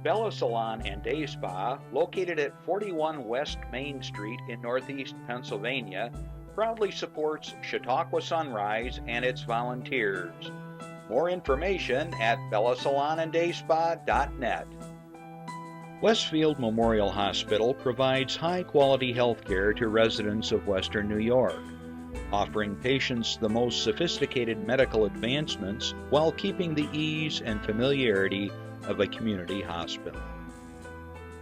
Bella Salon and Day Spa, located at 41 West Main Street in Northeast Pennsylvania, proudly supports Chautauqua Sunrise and its volunteers. More information at bellasalonanddayspa.net. Westfield Memorial Hospital provides high-quality health care to residents of Western New York, offering patients the most sophisticated medical advancements while keeping the ease and familiarity of a community hospital.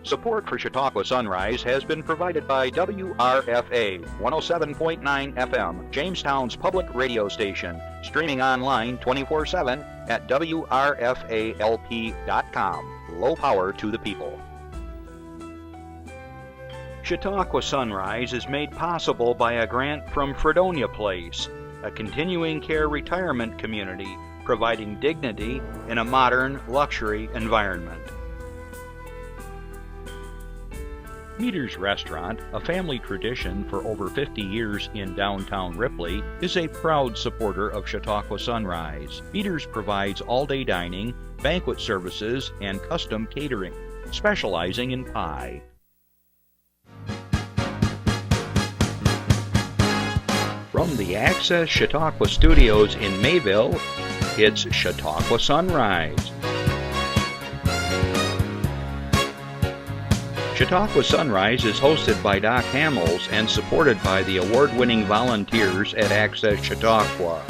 Support for Chautauqua Sunrise has been provided by WRFA 107.9 FM, Jamestown's public radio station, streaming online 24/7 at WRFALP.com. Low power to the people. Chautauqua Sunrise is made possible by a grant from Fredonia Place, a continuing care retirement community providing dignity in a modern luxury environment. Meter's Restaurant, a family tradition for over 50 years in downtown Ripley, is a proud supporter of Chautauqua Sunrise. Meter's provides all-day dining, banquet services, and custom catering, specializing in pie. From the Access Chautauqua Studios in Mayville, it's Chautauqua Sunrise. Chautauqua Sunrise is hosted by Doc Hamels and supported by the award-winning volunteers at Access Chautauqua.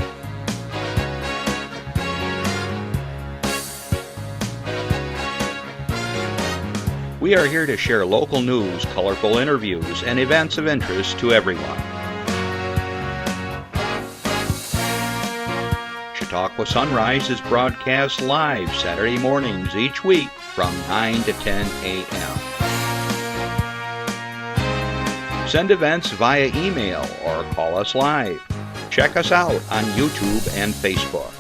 We are here to share local news, colorful interviews, and events of interest to everyone. Chautauqua Sunrise is broadcast live Saturday mornings each week from 9 to 10 a.m. Send events via email or call us live. Check us out on YouTube and Facebook.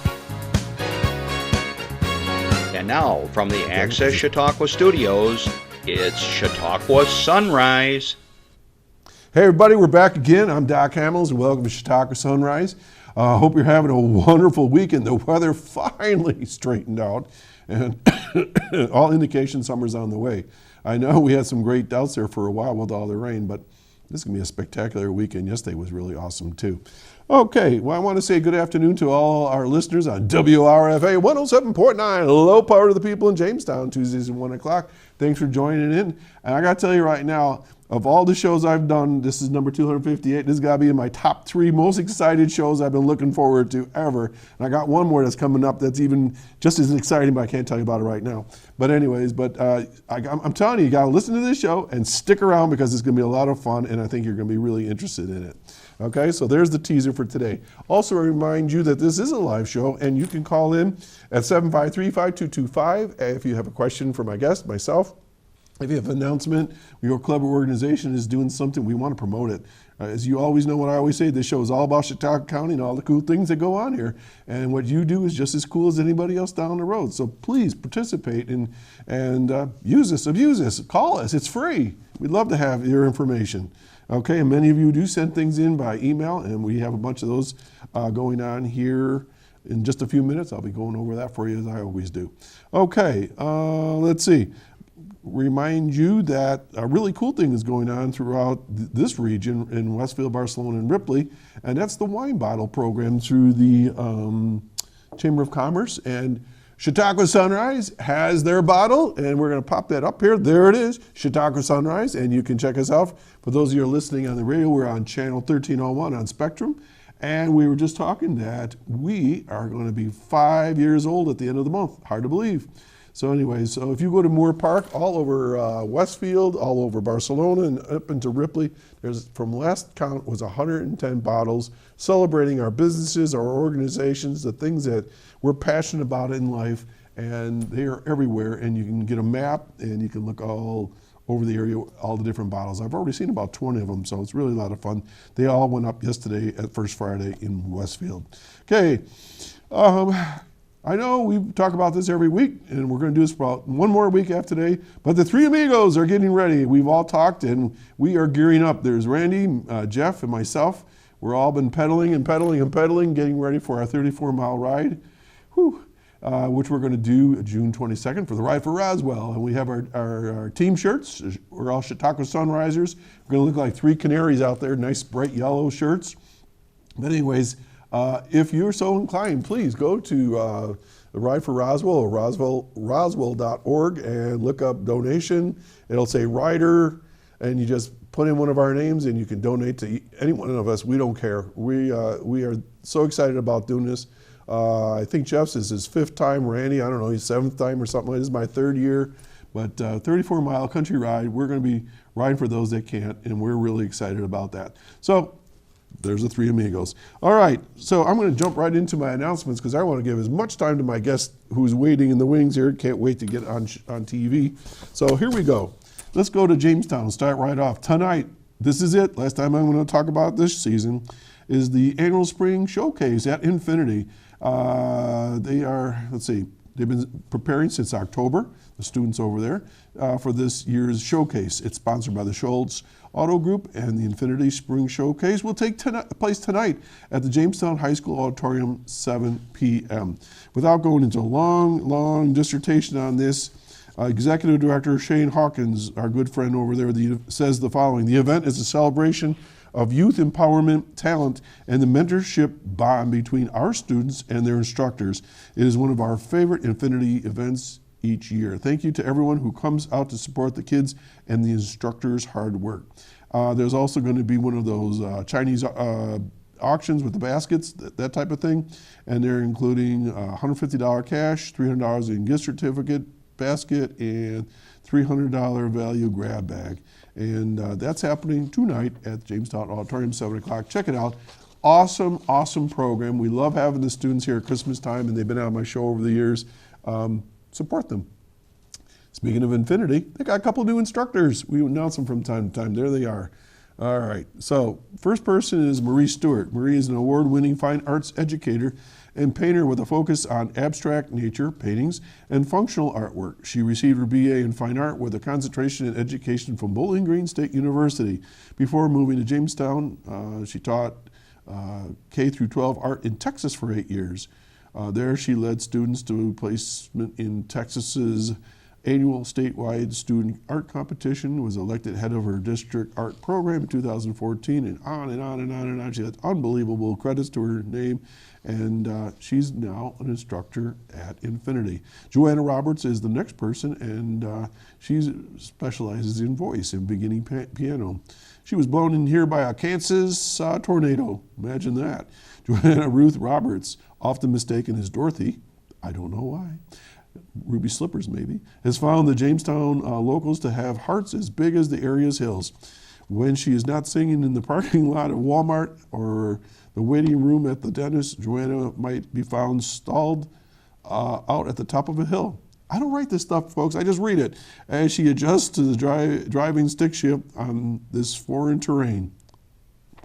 And now, from the Access Chautauqua Studios, it's Chautauqua Sunrise. Hey everybody, we're back again. I'm Doc Hamels and welcome to Chautauqua Sunrise. Hope you're having a wonderful weekend. The weather finally straightened out and all indications summer's on the way. I know we had some great doubts there for a while with all the rain, but this is going to be a spectacular weekend. Yesterday was really awesome too. Okay, well I want to say good afternoon to all our listeners on WRFA 107.9, low power to the people in Jamestown, Tuesdays at 1 o'clock. Thanks for joining in. And I got to tell you right now, of all the shows I've done, this is number 258. This has got to be in my top 3 most excited shows I've been looking forward to ever. And I got one more that's coming up that's even just as exciting, but I can't tell you about it right now. But anyways, I'm telling you got to listen to this show and stick around because it's going to be a lot of fun, and I think you're going to be really interested in it. Okay, so there's the teaser for today. Also, I remind you that this is a live show, and you can call in at 753-5225 if you have a question for my guest, myself. If you have an announcement, your club or organization is doing something, we want to promote it. As you always know what I always say, this show is all about Chautauqua County and all the cool things that go on here. And what you do is just as cool as anybody else down the road. So please participate and use this, abuse this, call us, it's free. We'd love to have your information. Okay, and many of you do send things in by email, and we have a bunch of those going on here in just a few minutes. I'll be going over that for you as I always do. Okay, let's see. Remind you that a really cool thing is going on throughout this region in Westfield, Barcelona, and Ripley, and that's the wine bottle program through the Chamber of Commerce. And Chautauqua Sunrise has their bottle, and we're going to pop that up here. There it is, Chautauqua Sunrise, and you can check us out. For those of you who are listening on the radio, we're on channel 1301 on Spectrum, and we were just talking that we are going to be 5 years old at the end of the month. Hard to believe. So anyway, so if you go to Moore Park, all over Westfield, all over Barcelona, and up into Ripley, there's, from last count, was 110 bottles celebrating our businesses, our organizations, the things that we're passionate about in life, and they are everywhere. And you can get a map, and you can look all over the area, all the different bottles. I've already seen about 20 of them, so it's really a lot of fun. They all went up yesterday at First Friday in Westfield. Okay. I know we talk about this every week, and we're going to do this for about one more week after today, but the Three Amigos are getting ready. We've all talked, and we are gearing up. There's Randy, Jeff, and myself. We're all been pedaling and pedaling and pedaling, getting ready for our 34-mile ride. Whew. which we're going to do June 22nd for the Ride for Roswell. And we have our team shirts. We're all Chautauqua Sunrisers. We're going to look like three canaries out there, nice bright yellow shirts. But anyways, if you're so inclined, please go to the Ride for Roswell or roswell.org and look up donation. It'll say rider, and you just put in one of our names and you can donate to any one of us. We don't care. We are so excited about doing this. I think Jeff's is his 5th time. Randy, I don't know, he's 7th time or something. This is my 3rd year. But 34-mile country ride, we're going to be riding for those that can't, and we're really excited about that. So there's the three amigos. All right, so I'm going to jump right into my announcements because I want to give as much time to my guest who's waiting in the wings here. Can't wait to get on TV. So here we go. Let's go to Jamestown. Start right off. Tonight, this is it. Last time I'm going to talk about this season is the annual spring showcase at Infinity. They are, they've been preparing since October, the students over there, for this year's showcase. It's sponsored by the Schultz Auto Group, and the Infinity Spring Showcase will take place tonight at the Jamestown High School Auditorium, 7 p.m. Without going into a long dissertation on this, Executive Director Shane Hawkins, our good friend over there, says the following: the event is a celebration of youth empowerment, talent, and the mentorship bond between our students and their instructors. It is one of our favorite Infinity events each year. Thank you to everyone who comes out to support the kids and the instructors' hard work. There's also going to be one of those Chinese auctions with the baskets, that type of thing, and they're including $150 cash, $300 in gift certificate, basket, and $300 value grab bag. And that's happening tonight at Jamestown Auditorium, 7 o'clock. Check it out. Awesome program. We love having the students here at Christmas time, and they've been on my show over the years. Support them. Speaking of Infinity, they got a couple new instructors. We announce them from time to time. There they are. All right. So first person is Marie Stewart. Marie is an award-winning fine arts educator and painter with a focus on abstract nature paintings and functional artwork. She received her BA in fine art with a concentration in education from Bowling Green State University. Before moving to Jamestown, she taught K through 12 art in Texas for 8 years. There she led students to placement in Texas's annual statewide student art competition, was elected head of her district art program in 2014, and on and on and on and on. She has unbelievable credits to her name, and she's now an instructor at Infinity. Joanna Roberts is the next person, and she specializes in voice and beginning piano. She was blown in here by a Kansas tornado. Imagine that. Joanna Ruth Roberts, often mistaken as Dorothy, I don't know why, Ruby Slippers maybe, has found the Jamestown locals to have hearts as big as the area's hills. When she is not singing in the parking lot of Walmart or the waiting room at the dentist, Joanna might be found stalled out at the top of a hill. I don't write this stuff, folks. I just read it as she adjusts to the driving stick shift on this foreign terrain.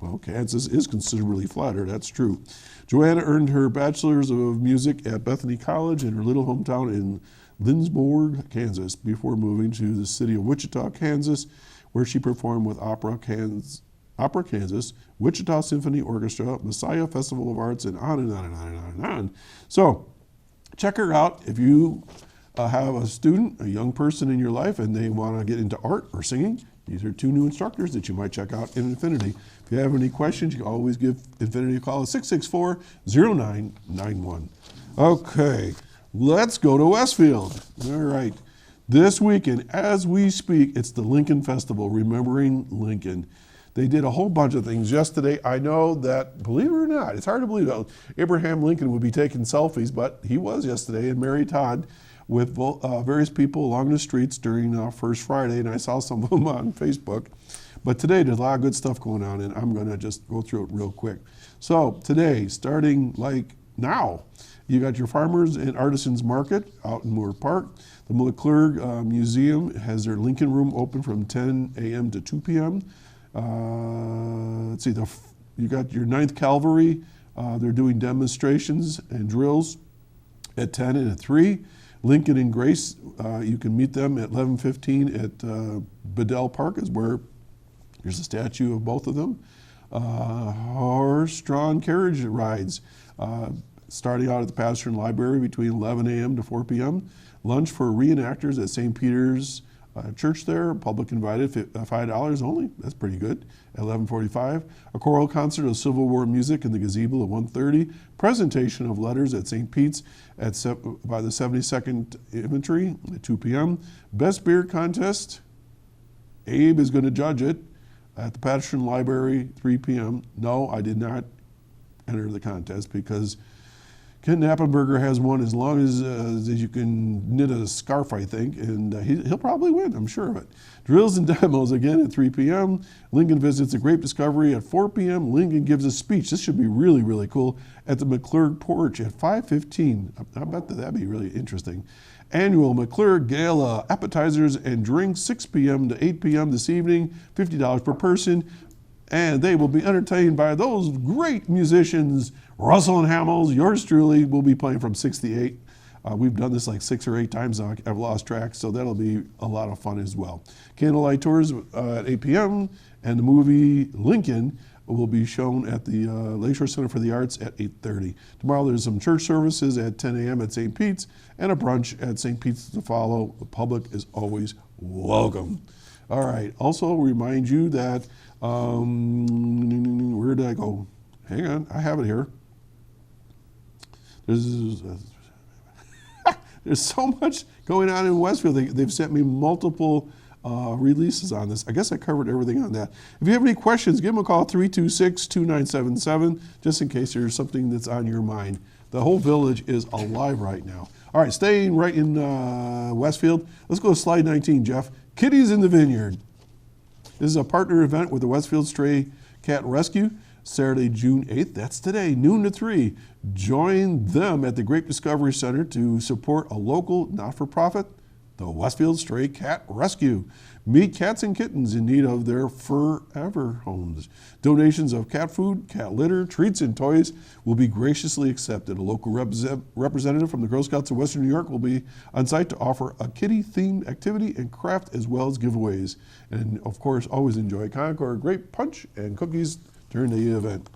Well, Kansas is considerably flatter, that's true. Joanna earned her Bachelor's of Music at Bethany College in her little hometown in Lindsborg, Kansas, before moving to the city of Wichita, Kansas, where she performed with Opera Kansas, Wichita Symphony Orchestra, Messiah Festival of Arts, and on and on and on and on and on. So check her out if you have a student, a young person in your life, and they want to get into art or singing. These are 2 new instructors that you might check out in Infinity. If you have any questions, you can always give Infinity a call at 664-0991. Okay, let's go to Westfield. All right. This weekend, as we speak, it's the Lincoln Festival, Remembering Lincoln. They did a whole bunch of things yesterday. I know that, believe it or not, it's hard to believe that Abraham Lincoln would be taking selfies, but he was yesterday, and Mary Todd with various people along the streets during First Friday, and I saw some of them on Facebook. But today, there's a lot of good stuff going on, and I'm going to just go through it real quick. So today, starting like now, you got your Farmers and Artisans Market out in Moore Park. The McClurg Museum has their Lincoln Room open from 10 a.m. to 2 p.m. Let's see, you got your 9th Cavalry. They're doing demonstrations and drills at 10 and at 3. Lincoln and Grace, you can meet them at 11:15 at Bedell Park, is where there's a statue of both of them. Horse-drawn carriage rides, starting out at the Patterson Library between 11 a.m. to 4 p.m. Lunch for reenactors at St. Peter's Church there, public invited, $5 only. That's pretty good. At 11:45, a choral concert of Civil War music in the gazebo at 1:30. Presentation of letters at St. Pete's by the 72nd Infantry at 2 p.m. Best beer contest. Abe is going to judge it at the Patterson Library, 3 p.m. No, I did not enter the contest because Ken Appenberger has one as long as you can knit a scarf, I think, and he'll probably win, I'm sure of it. Drills and demos again at 3 p.m. Lincoln visits a Great Discovery at 4 p.m. Lincoln gives a speech. This should be really, really cool at the McClurg Porch at 5:15. I bet that'd be really interesting. Annual McClurg Gala, appetizers and drinks, 6 p.m. to 8 p.m. this evening, $50 per person. And they will be entertained by those great musicians, Russell and Hamels. Yours truly will be playing from 6 to 8. We've done this like 6 or 8 times now. I've lost track, so that'll be a lot of fun as well. Candlelight tours at 8 p.m. and the movie Lincoln will be shown at the Lakeshore Center for the Arts at 8:30. Tomorrow there's some church services at 10 a.m. at St. Pete's and a brunch at St. Pete's to follow. The public is always welcome. All right, also remind you that, where did I go? Hang on, I have it here. There's so much going on in Westfield. They've sent me multiple releases on this. I guess I covered everything on that. If you have any questions, give them a call, 326-2977, just in case there's something that's on your mind. The whole village is alive right now. All right, staying right in Westfield, let's go to slide 19, Jeff. Kitties in the Vineyard. This is a partner event with the Westfield Stray Cat Rescue, Saturday, June 8th. That's today, noon to 3. Join them at the Great Discovery Center to support a local not-for-profit, the Westfield Stray Cat Rescue. Meet cats and kittens in need of their forever homes. Donations of cat food, cat litter, treats, and toys will be graciously accepted. A local representative from the Girl Scouts of Western New York will be on site to offer a kitty-themed activity and craft as well as giveaways. And of course, always enjoy Concord Grape Punch and cookies during the event.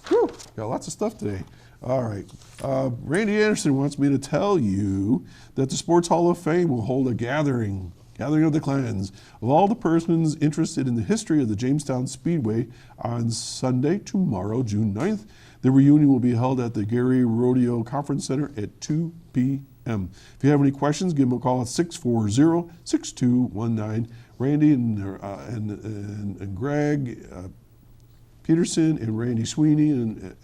Whew, got lots of stuff today. All right. Randy Anderson wants me to tell you that the Sports Hall of Fame will hold a gathering of the clans of all the persons interested in the history of the Jamestown Speedway on Sunday, tomorrow, June 9th. The reunion will be held at the Gary Rodeo Conference Center at 2 p.m. If you have any questions, give them a call at 640-6219. Randy and Greg Peterson and Randy Sweeney, and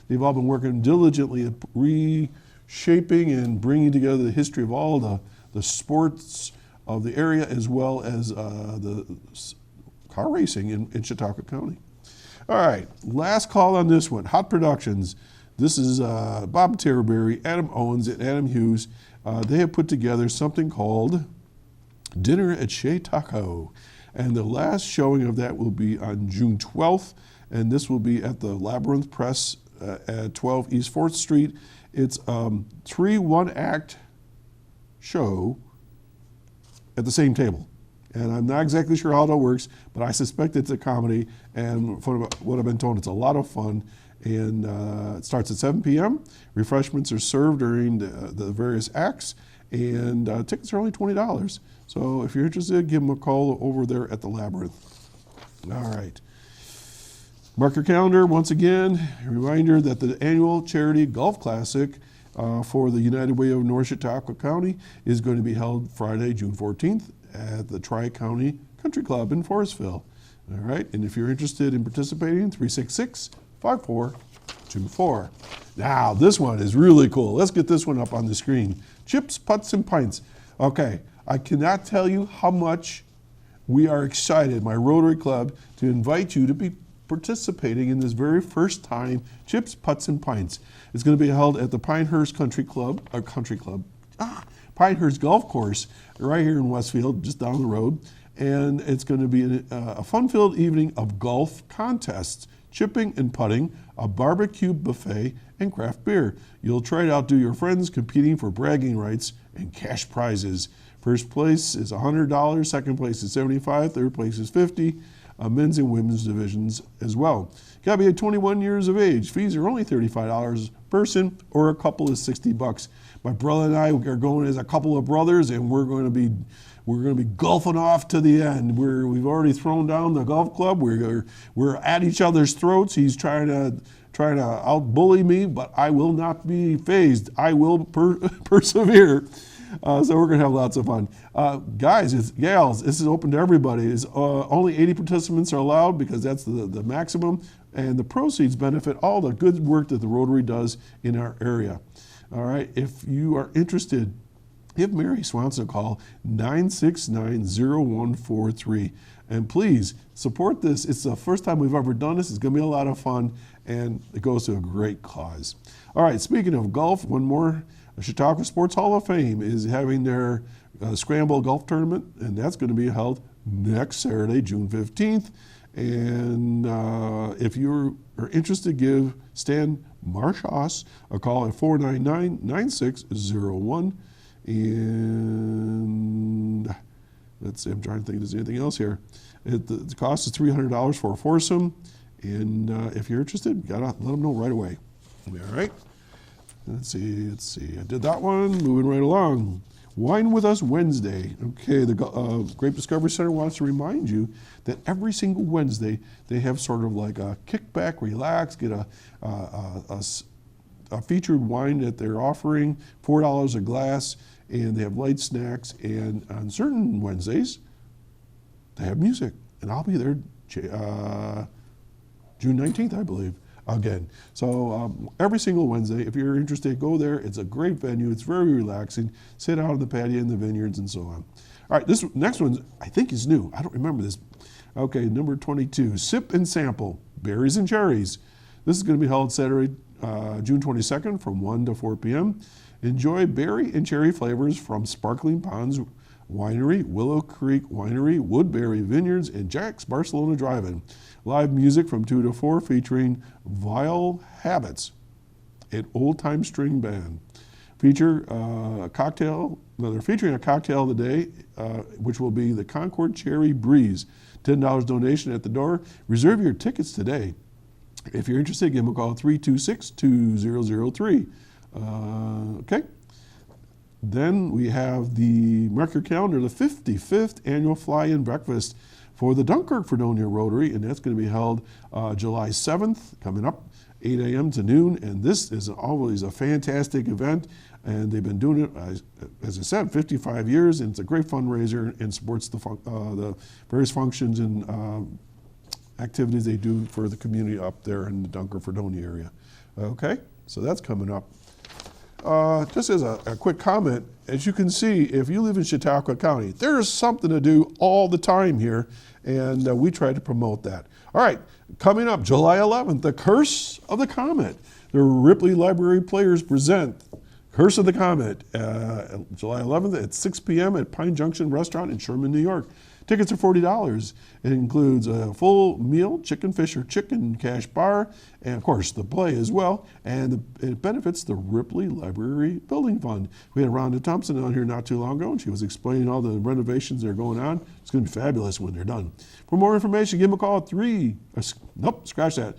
they've all been working diligently at reshaping and bringing together the history of all the sports of the area as well as the car racing in Chautauqua County. All right, last call on this one, Hot Productions. This is Bob Terberry, Adam Owens, and Adam Hughes. They have put together something called Dinner at Chautauqua, and the last showing of that will be on June 12th, and this will be at the Labyrinth Press at 12 East 4th Street. It's 3 one-act show at the same table. And I'm not exactly sure how that works, but I suspect it's a comedy, and from what I've been told, it's a lot of fun. And it starts at 7 p.m. Refreshments are served during the various acts, and tickets are only $20. So if you're interested, give them a call over there at the Labyrinth. All right. Mark your calendar once again. A reminder that the annual charity golf classic for the United Way of North Chautauqua County is going to be held Friday, June 14th at the Tri-County Country Club in Forestville. All right, and if you're interested in participating, 366-5424. Now, this one is really cool. Let's get this one up on the screen. Chips, Putts, and Pints. Okay, I cannot tell you how much we are excited, my Rotary Club, to invite you to be participating in this very first time Chips, Putts, and Pints. It's going to be held at the Pinehurst Pinehurst Golf Course right here in Westfield, just down the road. And it's going to be a fun-filled evening of golf contests, chipping and putting, a barbecue buffet, and craft beer. You'll try to outdo your friends competing for bragging rights and cash prizes. First place is $100, second place is $75, third place is $50. men's and women's divisions as well. You gotta be 21 years of age. Fees are only $35 a person, or a couple is $60. My brother and I are going as a couple of brothers, and we're going to be golfing off to the end. We've already thrown down the golf club. We're at each other's throats. He's trying to out-bully me, but I will not be phased. I will persevere. So we're going to have lots of fun. Guys, gals, this is open to everybody. Only 80 participants are allowed because that's the maximum, and the proceeds benefit all the good work that the Rotary does in our area. All right, if you are interested, give Mary Swanson a call, 969-0143. And please support this. It's the first time we've ever done this. It's going to be a lot of fun, and it goes to a great cause. All right, speaking of golf, one more. The Chautauqua Sports Hall of Fame is having their Scramble Golf Tournament, and that's going to be held next Saturday, June 15th. And if you are interested, give Stan Marshos a call at 499-9601. And let's see, I'm trying to think if there's anything else here. The cost is $300 for a foursome. And if you're interested, you gotta let them know right away. All right. Let's see. I did that one. Moving right along. Wine with Us Wednesday. Okay, the Grape Discovery Center wants to remind you that every single Wednesday they have sort of like a kickback, relax, get a featured wine that they're offering, $4 a glass, and they have light snacks. And on certain Wednesdays, they have music, and I'll be there June 19th, I believe. Again. So every single Wednesday, if you're interested, go there. It's a great venue. It's very relaxing. Sit out on the patio in the vineyards and so on. All right, this next one I think is new. I don't remember this. Okay, number 22, Sip and Sample, Berries and Cherries. This is going to be held Saturday, June 22nd from 1 to 4 p.m. Enjoy berry and cherry flavors from Sparkling Ponds Winery, Willow Creek Winery, Woodbury Vineyards, and Jack's Barcelona Drive-In. Live music from 2 to 4 featuring Vile Habits, an old-time string band. They're featuring a cocktail of the day, which will be the Concord Cherry Breeze. $10 donation at the door. Reserve your tickets today. If you're interested, give them a call, 326-2003. Okay. Then we have mark your calendar, the 55th annual Fly-In Breakfast for the Dunkirk Fredonia Rotary, and that's going to be held July 7th, coming up, 8 a.m. to noon. And this is always a fantastic event, and they've been doing it, as I said, 55 years, and it's a great fundraiser and supports the various functions and activities they do for the community up there in the Dunkirk Fredonia area. Okay, so that's coming up. Just as a quick comment, as you can see, if you live in Chautauqua County, there's something to do all the time here, and we try to promote that. All right, coming up, July 11th, The Curse of the Comet. The Ripley Library Players present Curse of the Comet, July 11th at 6 p.m. at Pine Junction Restaurant in Sherman, New York. Tickets are $40. It includes a full meal, chicken, fish, or chicken cash bar, and of course the play as well. And it benefits the Ripley Library Building Fund. We had Rhonda Thompson on here not too long ago, and she was explaining all the renovations that are going on. It's going to be fabulous when they're done. For more information, give them a call at scratch that.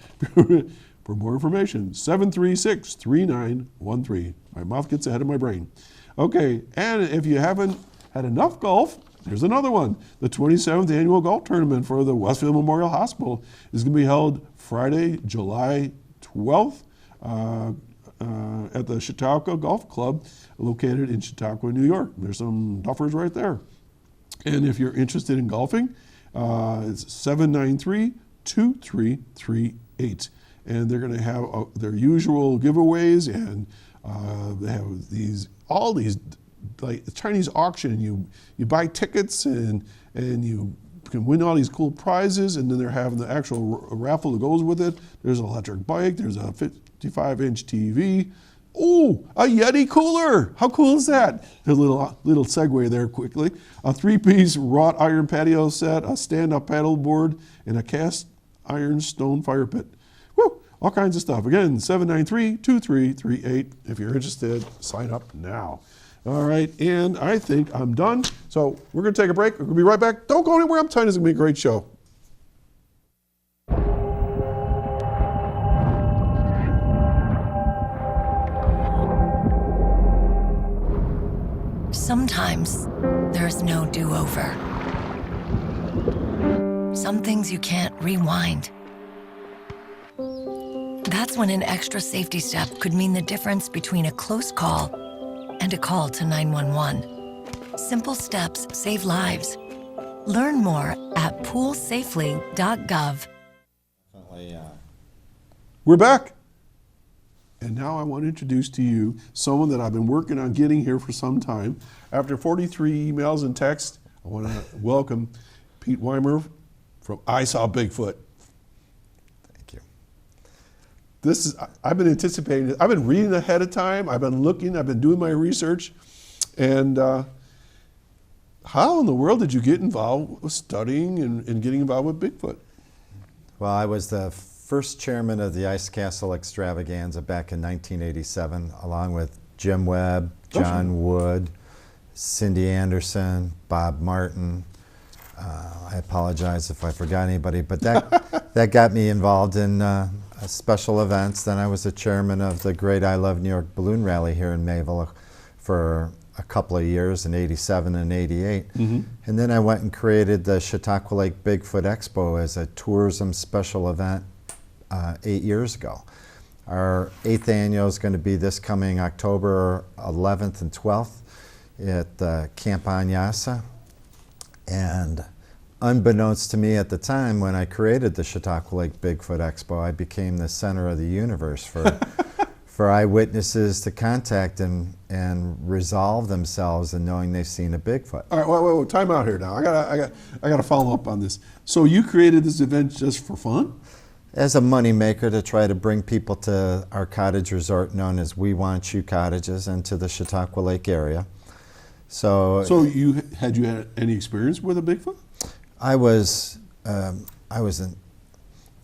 For more information, 736-3913. My mouth gets ahead of my brain. Okay, and if you haven't had enough golf, there's another one. The 27th Annual Golf Tournament for the Westfield Memorial Hospital is going to be held Friday, July 12th at the Chautauqua Golf Club located in Chautauqua, New York. There's some duffers right there. And if you're interested in golfing, it's 793-2338. And they're going to have their usual giveaways, and they have all these like Chinese auction. You buy tickets and you can win all these cool prizes, and then they're having the actual raffle that goes with it. There's an electric bike. There's a 55-inch TV. Oh, a Yeti cooler! How cool is that? A little segue there quickly. A 3-piece wrought iron patio set, a stand-up paddle board, and a cast iron stone fire pit. Woo! All kinds of stuff. Again, 793-2338. If you're interested, sign up now. All right, and I think I'm done. So we're going to take a break. We're going to be right back. Don't go anywhere. I'm telling you, it's going to be a great show. Sometimes there's no do-over. Some things you can't rewind. That's when an extra safety step could mean the difference between a close call and a call to 911. Simple steps save lives. Learn more at poolsafely.gov. We're back. And now I want to introduce to you someone that I've been working on getting here for some time. After 43 emails and texts, I want to welcome Pete Wiemer from I Saw Bigfoot. Thank you. I've been anticipating it. I've been reading ahead of time. I've been looking. I've been doing my research. And how in the world did you get involved with studying and getting involved with Bigfoot? Well, I was the first chairman of the Ice Castle Extravaganza back in 1987, along with Jim Webb, John Wood, Cindy Anderson, Bob Martin. I apologize if I forgot anybody, but that got me involved in special events. Then I was the chairman of the Great I Love New York Balloon Rally here in Mayville for a couple of years in '87 and '88. Mm-hmm. And then I went and created the Chautauqua Lake Bigfoot Expo as a tourism special event 8 years ago. Our 8th annual is going to be this coming October 11th and 12th at Camp Anyasa. And unbeknownst to me at the time, when I created the Chautauqua Lake Bigfoot Expo, I became the center of the universe for for eyewitnesses to contact and resolve themselves in knowing they've seen a Bigfoot. All right, wait, time out here now. I got to follow up on this. So you created this event just for fun? As a moneymaker to try to bring people to our cottage resort known as We Want You Cottages and to the Chautauqua Lake area. So had you any experience with a Bigfoot? I was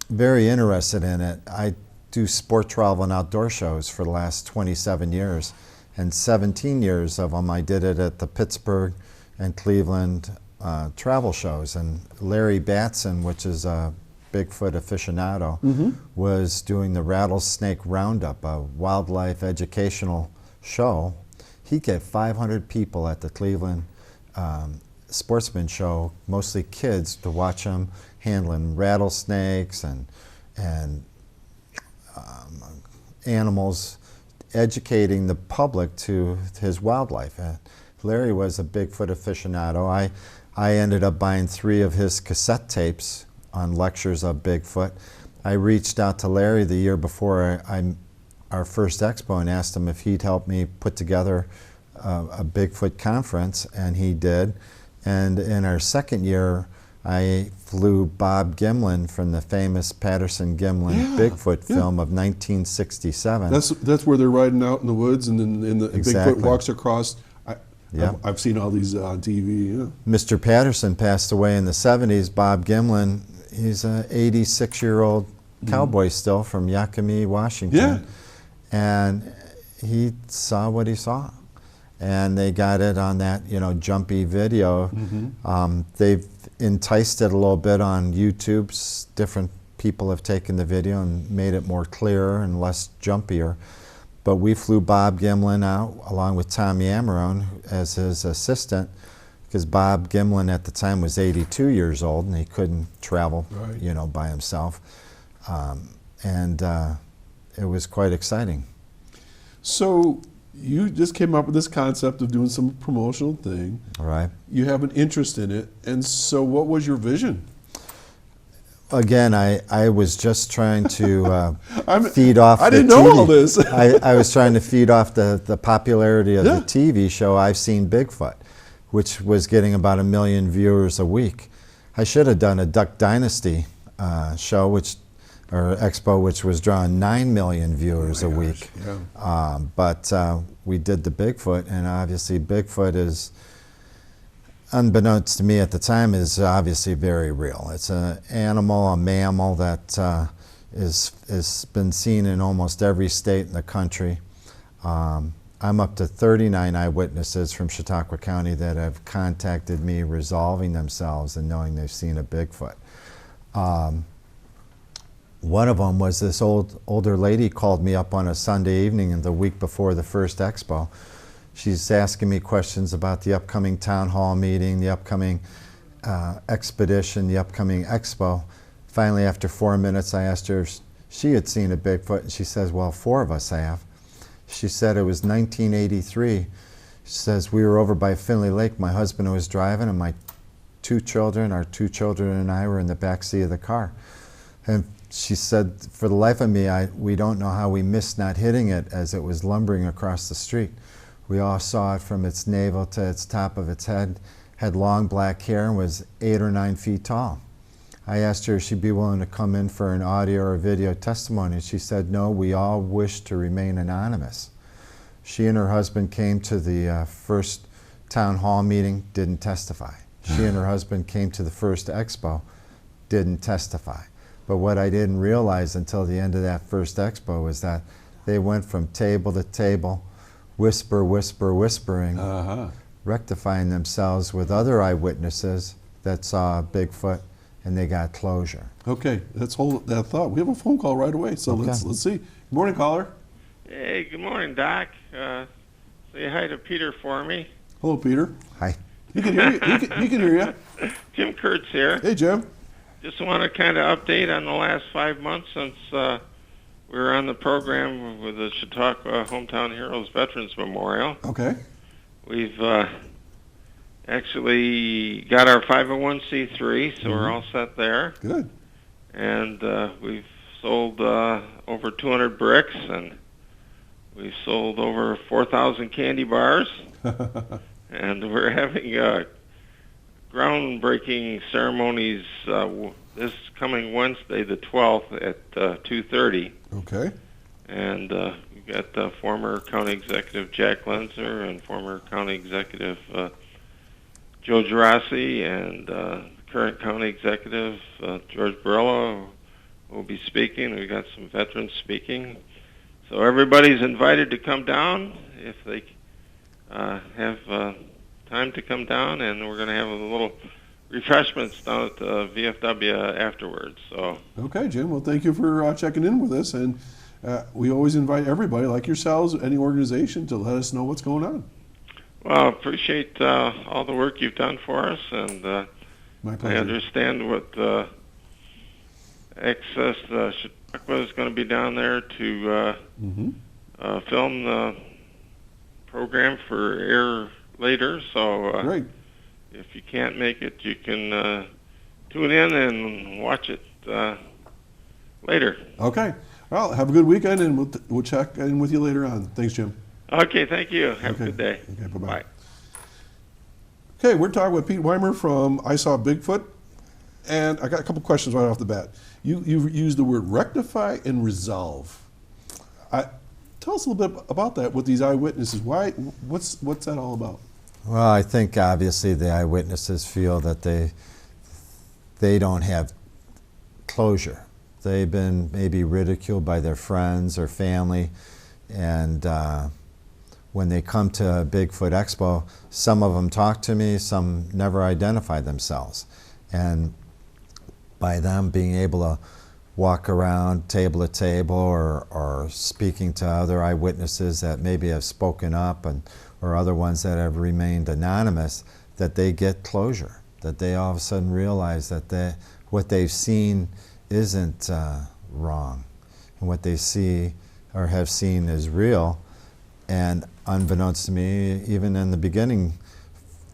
very interested in it. I do sport travel and outdoor shows for the last 27 years, and 17 years of them I did it at the Pittsburgh and Cleveland travel shows. And Larry Batson, which is a Bigfoot aficionado, mm-hmm. was doing the Rattlesnake Roundup, a wildlife educational show. He get 500 people at the Cleveland Sportsman Show, mostly kids, to watch him handling rattlesnakes and animals, educating the public to his wildlife. Larry was a Bigfoot aficionado. I ended up buying 3 of his cassette tapes on lectures of Bigfoot. I reached out to Larry the year before our first expo and asked him if he'd help me put together a Bigfoot conference, and he did. And in our second year, I flew Bob Gimlin from the famous Patterson-Gimlin Bigfoot film of 1967. That's where they're riding out in the woods, and then the Exactly. Bigfoot walks across. I've seen all these on TV. Yeah. Mr. Patterson passed away in the 70s. Bob Gimlin, he's an 86-year-old cowboy still from Yakima, Washington. Yeah. And he saw what he saw. And they got it on that, jumpy video. Mm-hmm. They've enticed it a little bit on YouTube. Different people have taken the video and made it more clearer and less jumpier. But we flew Bob Gimlin out along with Tom Yamarone as his assistant, because Bob Gimlin at the time was 82 years old and he couldn't travel, by himself. And it was quite exciting. So you just came up with this concept of doing some promotional thing. Right. You have an interest in it, and so what was your vision? Again, I was just trying to feed off I the didn't TV. know all this. I was trying to feed off the popularity of the TV show I've Seen Bigfoot, which was getting about 1 million viewers a week. I should have done a Duck Dynasty show, or expo, which was drawing 9 million viewers a week. Yeah. But we did the Bigfoot, and obviously Bigfoot is, unbeknownst to me at the time, is obviously very real. It's an animal, a mammal that is been seen in almost every state in the country. I'm up to 39 eyewitnesses from Chautauqua County that have contacted me resolving themselves and knowing they've seen a Bigfoot. One of them was this older lady called me up on a Sunday evening the week before the first expo. She's asking me questions about the upcoming town hall meeting, the upcoming expedition, the upcoming expo. Finally, after 4 minutes, I asked her if she had seen a Bigfoot, and she says, well, 4 of us have. She said it was 1983. She says, we were over by Finley Lake. My husband was driving, and our 2 children and I were in the back seat of the car. And she said, for the life of me, we don't know how we missed not hitting it as it was lumbering across the street. We all saw it from its navel to its top of its head, had long black hair, and was 8 or 9 feet tall. I asked her if she'd be willing to come in for an audio or video testimony. She said, no, we all wish to remain anonymous. She and her husband came to the first town hall meeting, didn't testify. She and her husband came to the first expo, didn't testify. But what I didn't realize until the end of that first expo was that they went from table to table, whispering, rectifying themselves with other eyewitnesses that saw Bigfoot, and they got closure. Okay, let's hold that thought. We have a phone call right away, so Okay. let's see. Good morning, caller. Hey, good morning, Doc. Say hi to Peter for me. Hello, Peter. Hi. He can hear you. He can hear you. Jim Kurtz here. Hey, Jim. Just want to kind of update on the last 5 months since we were on the program with the Chautauqua Hometown Heroes Veterans Memorial. Okay. We've actually got our 501c3, so we're all set there. Good. And we've sold over 200 bricks, and we've sold over 4,000 candy bars. And we're having groundbreaking ceremonies this coming Wednesday, the 12th, at 2:30. Okay. And we've got former County Executive Jack Lenzer and former County Executive Joe Gerasi and current County Executive George Barilla will be speaking. We've got some veterans speaking. So everybody's invited to come down if they have time to come down, and we're going to have a little refreshments down at the VFW afterwards. So Okay, Jim. Well, thank you for checking in with us, and we always invite everybody, like yourselves, any organization, to let us know what's going on. well, appreciate all the work you've done for us, and My I pleasure. understand what Access Chautauqua is going to be down there to film the program for air later. So Great. if you can't make it, you can tune in and watch it later. Okay. Well, have a good weekend, and we'll check in with you later on. Thanks, Jim. Okay, thank you. Have Okay. a good day. Okay, bye-bye. Bye. Okay, we're talking with Pete Wiemer from I Saw Bigfoot, and I got a couple questions right off the bat. You used the word rectify and resolve. Tell us a little bit about that with these eyewitnesses. What's that all about? Well, I think obviously the eyewitnesses feel that they don't have closure. They've been maybe ridiculed by their friends or family, and when they come to a Bigfoot Expo, some of them talk to me, some never identify themselves. And by them being able to walk around table to table or speaking to other eyewitnesses that maybe have spoken up or other ones that have remained anonymous, that they get closure, that they all of a sudden realize that what they've seen isn't wrong, and what they see or have seen is real. And unbeknownst to me, even in the beginning,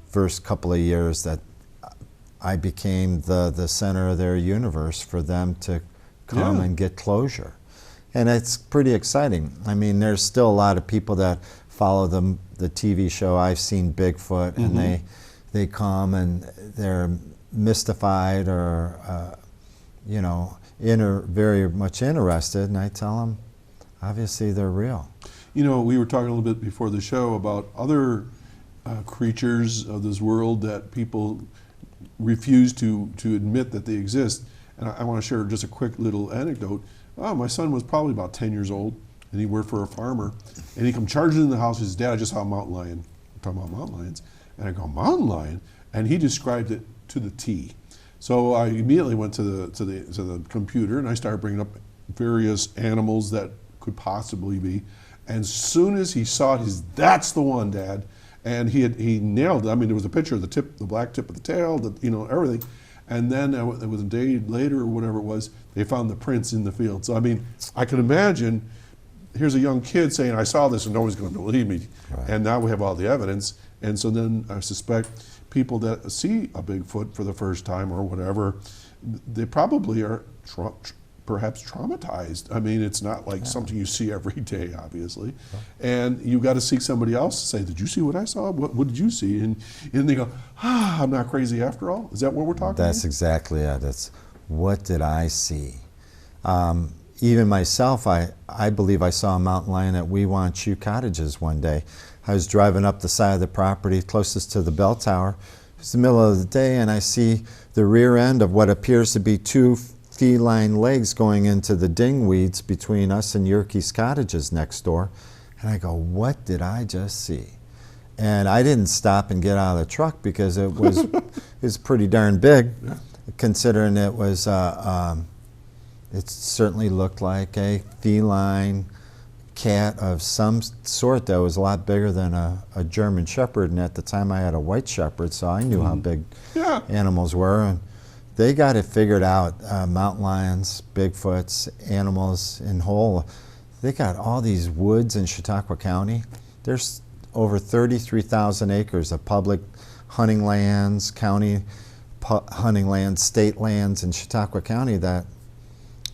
first couple of years, that I became the center of their universe for them to come and get closure. And it's pretty exciting. I mean, there's still a lot of people that follow the TV show I've Seen Bigfoot, and they come and they're mystified or very much interested, and I tell them, obviously they're real. You know, we were talking a little bit before the show about other creatures of this world that people refuse to admit that they exist. And I want to share just a quick little anecdote. My son was probably about 10 years old, and he worked for a farmer. And he come charging in the house. He says, "Dad, I just saw a mountain lion." We're talking about mountain lions. And I go, "Mountain lion?" And he described it to the T. So I immediately went to the computer, and I started bringing up various animals that could possibly be. And soon as he saw it, he's, that's the one, Dad. And he nailed it. I mean, there was a picture of the tip, the black tip of the tail, everything. And then it was a day later or whatever it was, they found the prints in the field. So I mean, I can imagine, here's a young kid saying, I saw this and nobody's going to believe me. Right. And now we have all the evidence. And so then I suspect people that see a Bigfoot for the first time or whatever, they probably are perhaps traumatized. I mean, it's not like something you see every day, obviously. And you got to seek somebody else to say, did you see what I saw? What did you see? And they go, I'm not crazy after all. Is that what we're talking about? That's exactly it. That's what did I see? Even myself, I believe I saw a mountain lion at Wiemer Cottages one day. I was driving up the side of the property closest to the bell tower. It's the middle of the day, and I see the rear end of what appears to be two feline legs going into the dingweeds between us and Yerke's Cottages next door. And I go, what did I just see? And I didn't stop and get out of the truck because it was pretty darn big, considering it was, it certainly looked like a feline cat of some sort that was a lot bigger than a German Shepherd. And at the time I had a white Shepherd, so I knew how big animals were. And they got it figured out, mountain lions, Bigfoots, animals in whole. They got all these woods in Chautauqua County. There's over 33,000 acres of public hunting lands, county hunting lands, state lands in Chautauqua County that,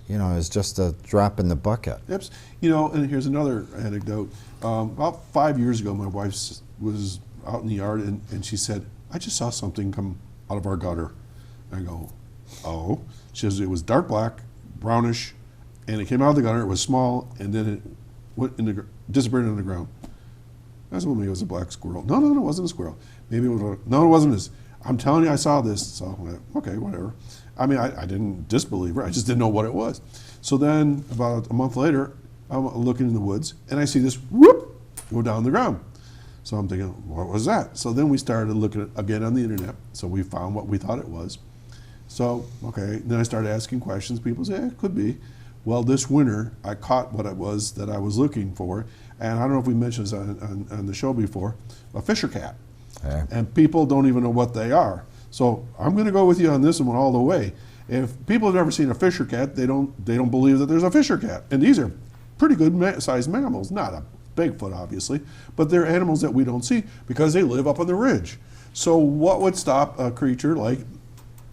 is just a drop in the bucket. Yep. And here's another anecdote. About 5 years ago, my wife was out in the yard and she said, I just saw something come out of our gutter. I go, oh. She says it was dark black, brownish, and it came out of the gutter. It was small, and then it went disappeared in the ground. I said, well, maybe it was a black squirrel. No, it wasn't a squirrel. Maybe it was no, it wasn't this. I'm telling you, I saw this. So, okay, whatever. I mean, I didn't disbelieve her. I just didn't know what it was. So then, about a month later, I'm looking in the woods, and I see this whoop go down the ground. So I'm thinking, what was that? So then we started looking again on the internet. So we found what we thought it was. So, okay, then I started asking questions. People say, it could be. Well, this winter, I caught what it was that I was looking for. And I don't know if we mentioned this on the show before, a fisher cat. Yeah. And people don't even know what they are. So I'm going to go with you on this one all the way. If people have never seen a fisher cat, they don't believe that there's a fisher cat. And these are pretty good sized mammals, not a Bigfoot, obviously, but they're animals that we don't see because they live up on the ridge. So what would stop a creature like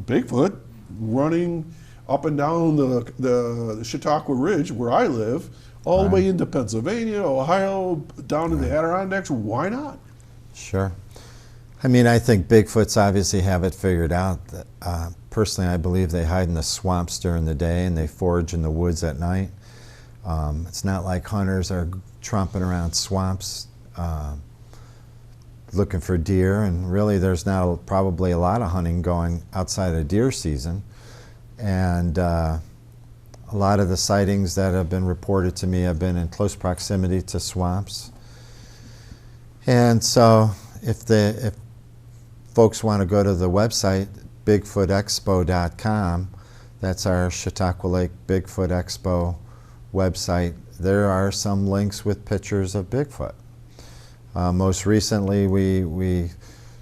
Bigfoot running up and down the Chautauqua Ridge where I live, all the way into Pennsylvania, Ohio, down in the Adirondacks? Why not? Sure. I mean, I think Bigfoots obviously have it figured out. Personally, I believe they hide in the swamps during the day and they forage in the woods at night. It's not like hunters are tromping around swamps looking for deer, and really there's now probably a lot of hunting going outside of deer season. And a lot of the sightings that have been reported to me have been in close proximity to swamps. And so if folks want to go to the website, bigfootexpo.com, that's our Chautauqua Lake Bigfoot Expo website, there are some links with pictures of Bigfoot. Most recently, we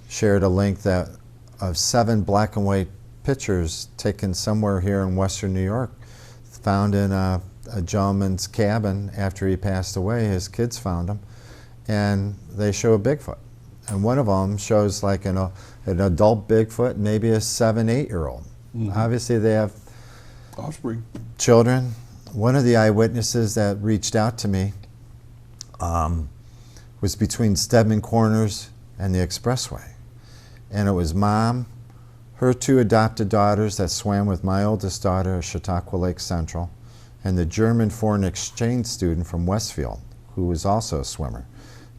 shared a link of 7 black and white pictures taken somewhere here in Western New York, found in a gentleman's cabin after he passed away. His kids found them, and they show a Bigfoot. And one of them shows like an adult Bigfoot, maybe a 7-8-year-old. Mm-hmm. Obviously, they have offspring, children. One of the eyewitnesses that reached out to me was between Stedman Corners and the Expressway. And it was Mom, her 2 adopted daughters that swam with my oldest daughter at Chautauqua Lake Central, and the German foreign exchange student from Westfield, who was also a swimmer,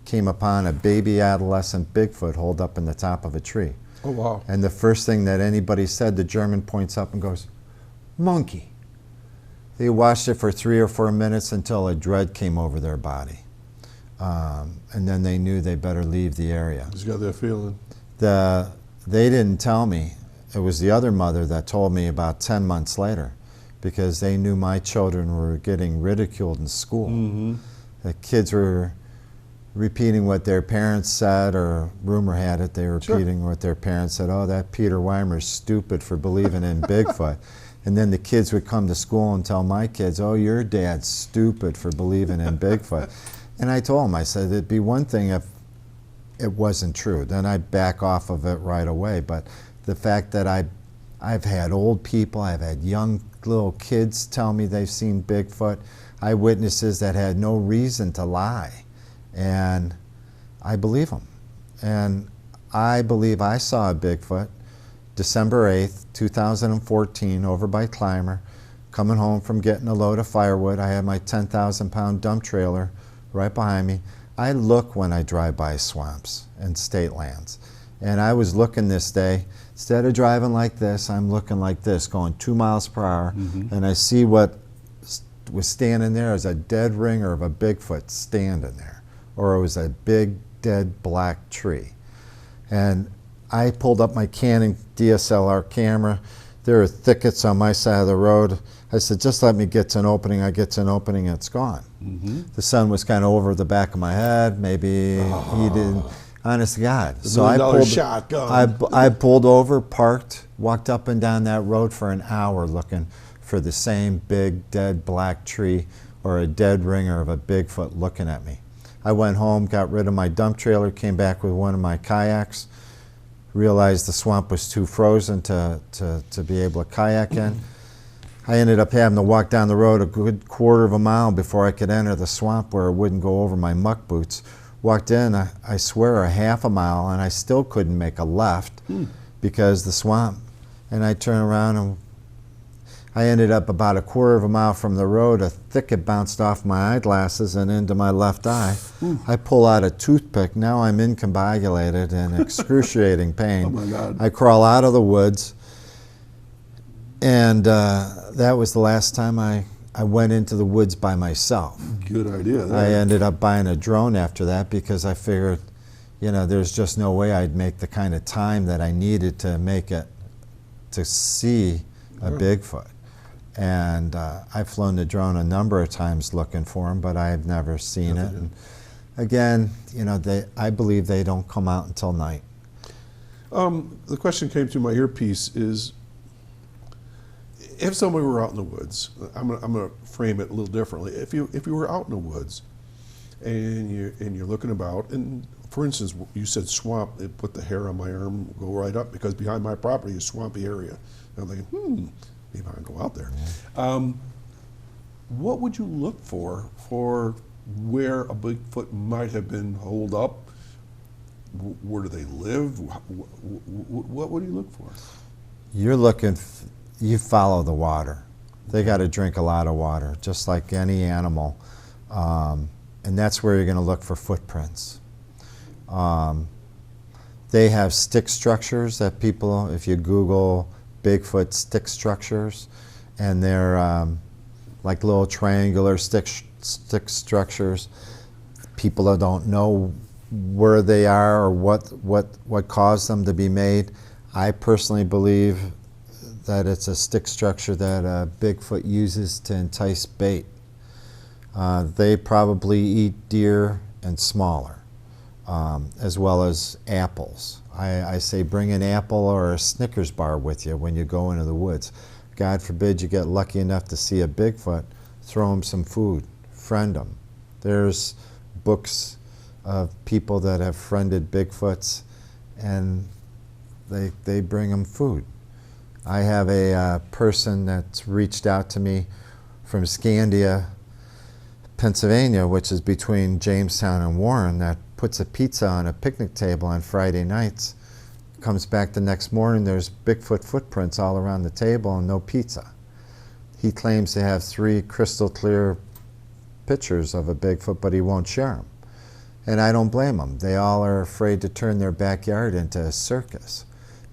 came upon a baby adolescent Bigfoot holed up in the top of a tree. Oh, wow. And the first thing that anybody said, the German points up and goes, monkey. They watched it for 3 or 4 minutes until a dread came over their body. And then they knew they better leave the area. Just got that feeling. They didn't tell me. It was the other mother that told me about 10 months later, because they knew my children were getting ridiculed in school. Mm-hmm. The kids were repeating what their parents said, or rumor had it they were repeating what their parents said. Oh, that Peter Wiemer's stupid for believing in Bigfoot. And then the kids would come to school and tell my kids, oh, your dad's stupid for believing in Bigfoot. And I told them, I said, it'd be one thing if it wasn't true. Then I'd back off of it right away. But the fact that I've had old people, I've had young little kids tell me they've seen Bigfoot, eyewitnesses that had no reason to lie. And I believe them. And I believe I saw a Bigfoot December 8th, 2014, over by Clymer, coming home from getting a load of firewood. I had my 10,000-pound dump trailer right behind me. I look when I drive by swamps and state lands. And I was looking this day, instead of driving like this, I'm looking like this, going 2 miles per hour, and I see what was standing there as a dead ringer of a Bigfoot standing there, or it was a big, dead, black tree. And I pulled up my Canon DSLR camera. There are thickets on my side of the road. I said, just let me get to an opening. I get to an opening, and it's gone. The sun was kind of over the back of my head. Maybe he didn't. Honest to God. So I pulled over, parked, walked up and down that road for an hour looking for the same big, dead, black tree or a dead ringer of a Bigfoot looking at me. I went home, got rid of my dump trailer, came back with one of my kayaks, realized the swamp was too frozen to be able to kayak in. I ended up having to walk down the road a good quarter of a mile before I could enter the swamp where it wouldn't go over my muck boots. Walked in, I swear, a half a mile, and I still couldn't make a left because the swamp. And I turned around and I ended up about a quarter of a mile from the road. A thicket bounced off my eyeglasses and into my left eye. I pull out a toothpick. Now I'm incombobulated in excruciating pain. Oh my God. I crawl out of the woods, and that was the last time I went into the woods by myself. Good idea. I ended up buying a drone after that because I figured, you know, there's just no way I'd make the kind of time that I needed to make it to see a Bigfoot. And I've flown the drone a number of times looking for him, but I've never seen it. And again, you know, I believe they don't come out until night. The question came through my earpiece is, if somebody were out in the woods, I'm gonna frame it a little differently. If you were out in the woods and you're looking about, and for instance, you said swamp, it put the hair on my arm go right up because behind my property is swampy area. And I'm thinking, maybe I can go out there. What would you look for where a Bigfoot might have been holed up? Where do they live? What would you look for? You're looking. You follow the water. They got to drink a lot of water, just like any animal. And that's where you're going to look for footprints. They have stick structures that people, if you Google Bigfoot stick structures, and they're like little triangular stick structures. People that don't know where they are or what caused them to be made. I personally believe that it's a stick structure that Bigfoot uses to entice bait. They probably eat deer and smaller, as well as apples. I say bring an apple or a Snickers bar with you when you go into the woods. God forbid you get lucky enough to see a Bigfoot, throw them some food, friend them. There's books of people that have friended Bigfoots, and they bring them food. I have a person that's reached out to me from Scandia, Pennsylvania, which is between Jamestown and Warren, that puts a pizza on a picnic table on Friday nights. Comes back the next morning, there's Bigfoot footprints all around the table and no pizza. He claims to have 3 crystal clear pictures of a Bigfoot, but he won't share them. And I don't blame them. They all are afraid to turn their backyard into a circus.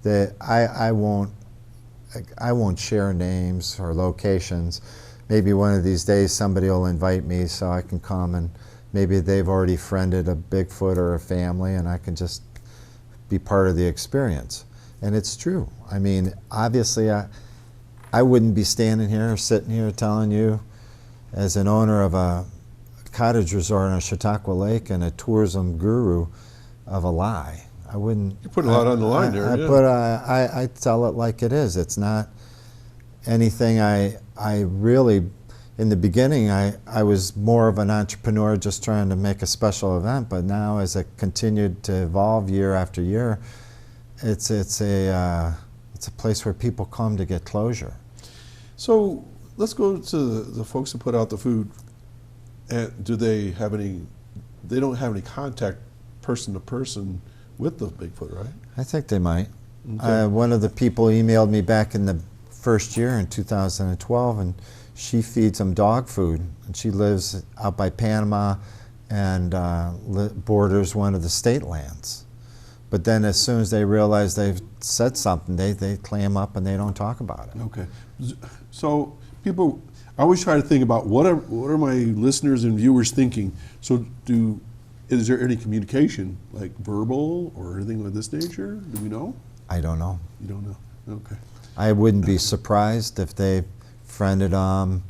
I won't share names or locations. Maybe one of these days somebody will invite me so I can come, and maybe they've already friended a Bigfoot or a family, and I can just be part of the experience. And it's true. I mean, obviously I wouldn't be standing here or sitting here telling you, as an owner of a cottage resort on Chautauqua Lake and a tourism guru of a lie. I wouldn't. You put a lot on the line there. I tell it like it is. It's not anything I really, in the beginning, I was more of an entrepreneur just trying to make a special event, but now as it continued to evolve year after year, it's a place where people come to get closure. So let's go to the folks who put out the food. And do they have any, they don't have any contact person to person with the Bigfoot, right? I think they might. Okay. One of the people emailed me back in the first year in 2012, and she feeds them dog food. And she lives out by Panama and borders one of the state lands. But then as soon as they realize they've said something, they clam up and they don't talk about it. Okay. So people, I always try to think about what are my listeners and viewers thinking. So is there any communication, like verbal or anything of this nature? Do we know? I don't know. You don't know? Okay. I wouldn't be surprised if they friended them.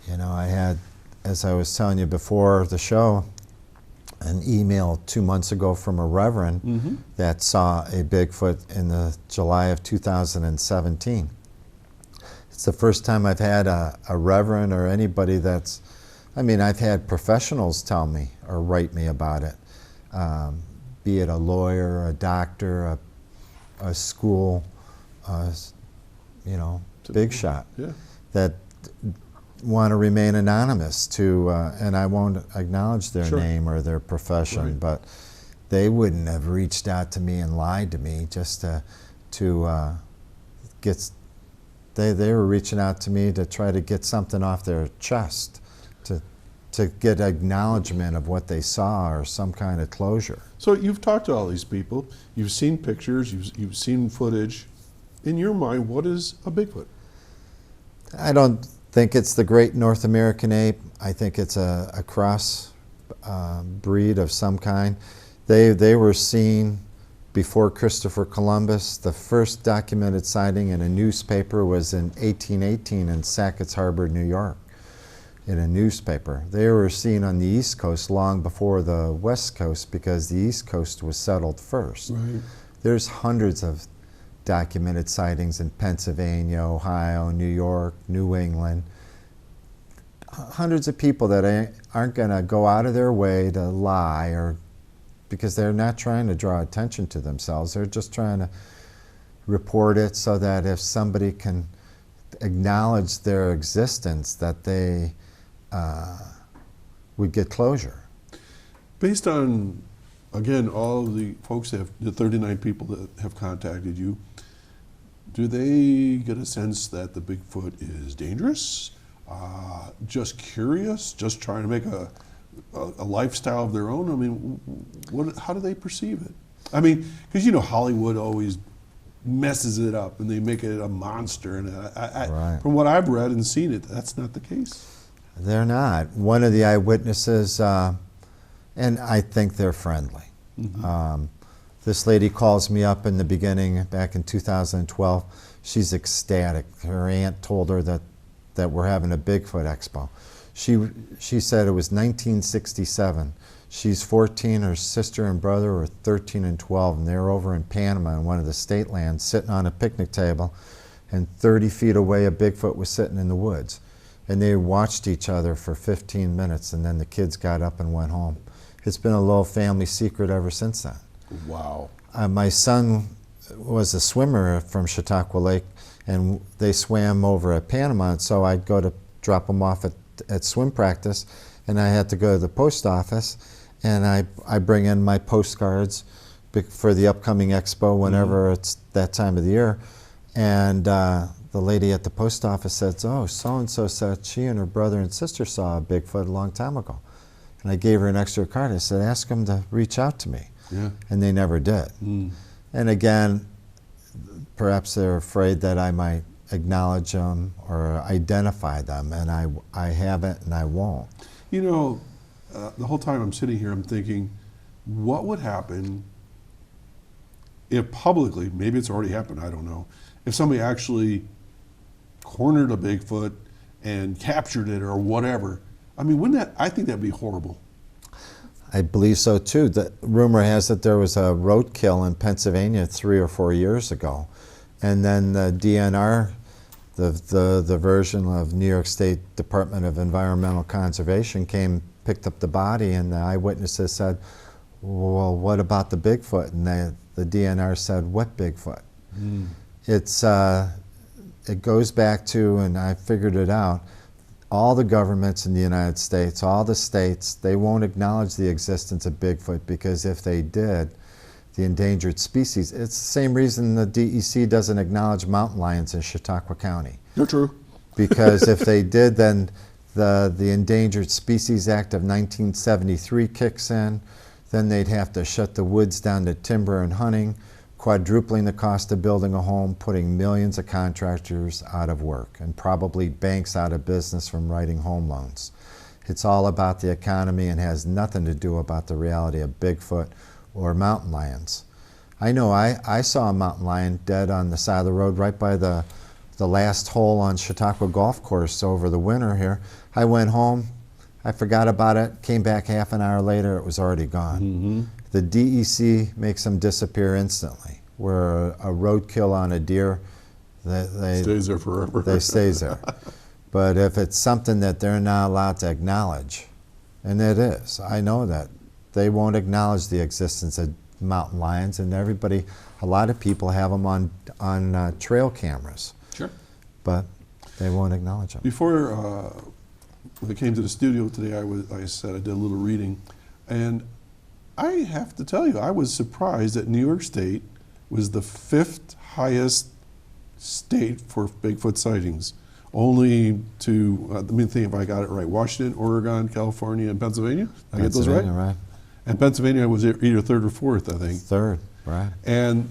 You know, I had, as I was telling you before the show, an email 2 months ago from a reverend that saw a Bigfoot in the July of 2017. It's the first time I've had a reverend or anybody that's, I mean, I've had professionals tell me or write me about it, be it a lawyer, a doctor, a school, you know, big shot, that want to remain anonymous to, and I won't acknowledge their name or their profession, but they wouldn't have reached out to me and lied to me just to get, they were reaching out to me to try to get something off their chest, to get acknowledgement of what they saw or some kind of closure. So you've talked to all these people, you've seen pictures, you've seen footage. In your mind, what is a Bigfoot? I don't think it's the great North American ape. I think it's a cross breed of some kind. They were seen before Christopher Columbus. The first documented sighting in a newspaper was in 1818 in Sackett's Harbor, New York, in a newspaper. They were seen on the East Coast long before the West Coast because the East Coast was settled first. Right. There's hundreds of documented sightings in Pennsylvania, Ohio, New York, New England. Hundreds of people that aren't going to go out of their way to lie, or because they're not trying to draw attention to themselves. They're just trying to report it so that if somebody can acknowledge their existence, that they would get closure. Based on, again, all of the folks the 39 people that have contacted you, do they get a sense that the Bigfoot is dangerous? Just curious? Just trying to make a lifestyle of their own? I mean, how do they perceive it? I mean, because you know Hollywood always messes it up and they make it a monster. And from what I've read and seen it, that's not the case. They're not. One of the eyewitnesses, and I think they're friendly. This lady calls me up in the beginning, back in 2012. She's ecstatic. Her aunt told her that we're having a Bigfoot expo. She said it was 1967. She's 14, her sister and brother were 13 and 12, and they were over in Panama in one of the state lands sitting on a picnic table, and 30 feet away a Bigfoot was sitting in the woods. And they watched each other for 15 minutes, and then the kids got up and went home. It's been a little family secret ever since then. Wow. My son was a swimmer from Chautauqua Lake, and they swam over at Panama, and so I'd go to drop them off at swim practice, and I had to go to the post office, and I bring in my postcards for the upcoming expo whenever it's that time of the year. And the lady at the post office said, oh, so-and-so said she and her brother and sister saw a Bigfoot a long time ago. And I gave her an extra card. I said, ask them to reach out to me. Yeah. And they never did. And again, perhaps they're afraid that I might acknowledge them or identify them, and I haven't and I won't. You know, the whole time I'm sitting here, I'm thinking, what would happen if publicly, maybe it's already happened, I don't know, if somebody actually cornered a Bigfoot and captured it or whatever, I mean, wouldn't that, I think that'd be horrible. I believe so too. The rumor has it there was a roadkill in Pennsylvania 3 or 4 years ago. And then the DNR, the version of New York State Department of Environmental Conservation picked up the body, and the eyewitnesses said, well, what about the Bigfoot? And the DNR said, what Bigfoot? It goes back to, and I figured it out, all the governments in the United States, all the states, they won't acknowledge the existence of Bigfoot, because if they did, the endangered species, it's the same reason the DEC doesn't acknowledge mountain lions in Chautauqua County. You're true. Because if they did, then the Endangered Species Act of 1973 kicks in, then they'd have to shut the woods down to timber and hunting, quadrupling the cost of building a home, putting millions of contractors out of work, and probably banks out of business from writing home loans. It's all about the economy and has nothing to do about the reality of Bigfoot or mountain lions. I know I saw a mountain lion dead on the side of the road right by the last hole on Chautauqua Golf Course over the winter here. I went home, I forgot about it, came back half an hour later, it was already gone. The DEC makes them disappear instantly, where a roadkill on a deer, they Stays there forever. they stays there. But if it's something that they're not allowed to acknowledge, and it is, I know that, they won't acknowledge the existence of mountain lions, and a lot of people have them on trail cameras. Sure. But they won't acknowledge them. Before when I came to the studio today, I said I did a little reading, and I have to tell you, I was surprised that New York State was the 5th highest state for Bigfoot sightings. Only to, let me think if I got it right, Washington, Oregon, California, and Pennsylvania. Did I get those right? Right. And Pennsylvania was either 3rd or 4th, I think. 3rd, right. And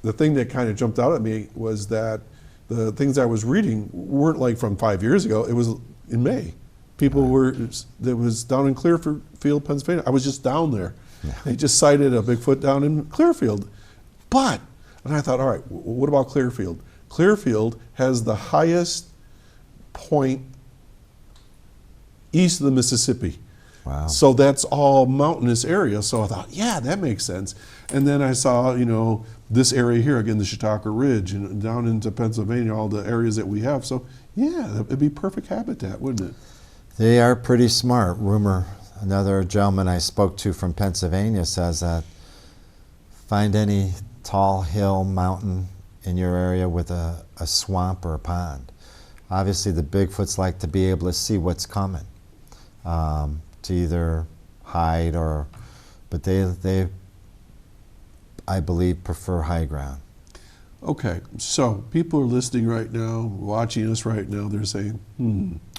the thing that kind of jumped out at me was that the things I was reading weren't like from 5 years ago. It was in May. People that was down in Clearfield, Pennsylvania. I was just down there. Yeah. They just sighted a Bigfoot down in Clearfield. And I thought, all right, what about Clearfield? Clearfield has the highest point east of the Mississippi. Wow. So that's all mountainous area. So I thought, yeah, that makes sense. And then I saw, this area here, again, the Chautauqua Ridge, and down into Pennsylvania, all the areas that we have. So yeah, it'd be perfect habitat, wouldn't it? They are pretty smart. Rumor, another gentleman I spoke to from Pennsylvania says that find any tall hill, mountain in your area with a swamp or a pond. Obviously the Bigfoots like to be able to see what's coming, to either hide but they, I believe, prefer high ground. Okay, so people are listening right now, watching us right now, they're saying,